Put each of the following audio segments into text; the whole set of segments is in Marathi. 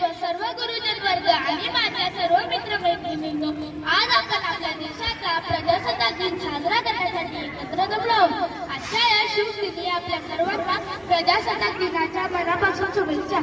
सर्व गुरुजन वर्ग आणि माझ्या सर्व मित्रमैत्रिणींनो, आज आपण आपल्या देशाचा प्रजासत्ताक दिन साजरा करण्यासाठी एकत्र जमलो आहोत. आजच्या या शुभदिनी आपल्या सर्वांना प्रजासत्ताक दिनाच्या मनापासून शुभेच्छा.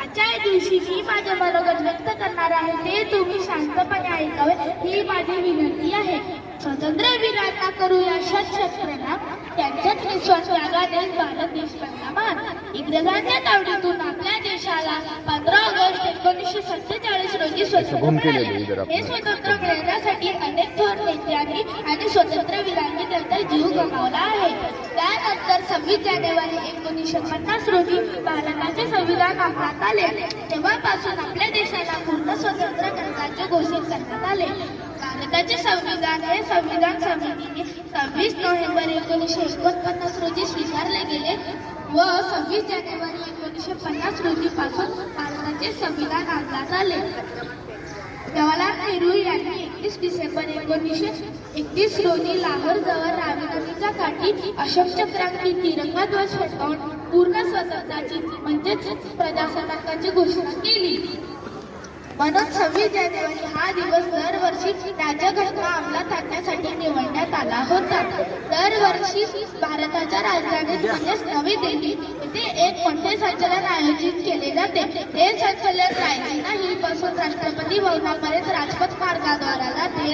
आजच्या या दिवशी मी माझे मनोगत व्यक्त करणार आहे, ते तुम्ही शांतपणे ऐकावे ही माझी विनंती आहे. स्वातंत्र्यवीरांना करूया शत शत प्रणाम. त्यांच्याच निस्वार्थ त्यागाने भारत देश बनला महान. इंग्रजांच्या तावडीतून आपल्या देशाला 15 ऑगस्ट 1947 रोजी स्वातंत्र्य मिळाले. हे स्वातंत्र्य मिळवण्यासाठी अनेक थोर नेत्यांनी आणि स्वातंत्र्यवीरांनी त्यांचा जीव गमावला आहे. त्यानंतर 26 जानेवारी 1950 रोजी भारताचे संविधान अंमलात आले. तेव्हापासून आपल्या देशाला पूर्ण स्वातंत्र्य करण्याचे घोषित करण्यात आले. भारताचे संविधान हे संविधान समितीने 26 नोव्हेंबर 1949 रोजी स्वीकारले गेले व 26 जानेवारी 1950 रोजी पासून भारताचे संविधान अंमलात आले. जवाहरलाल नेहरू यांनी 31 डिसेंबर 1931 रोजी लाहोर जवळ रावी नदीच्या काठी अशोक चक्रांकी तिरंगा ध्वज फडकावून पूर्ण स्वतंत्राची म्हणजेच प्रजासत्ताकाची घोषणा केली. म्हणून 26 जानेवारी हा दिवस दरवर्षी राज्यघटना अंमलात आणण्यासाठी निवडण्यात आला होता. दरवर्षी भारताच्या राजधानीत म्हणजेच नवी दिल्ली येथे एक मोठे संचलन आयोजित केले जाते. हे संचलन रायसीना हिल पासून राष्ट्रपती भवनापर्यंत राजपथ मार्गाद्वारे जाते.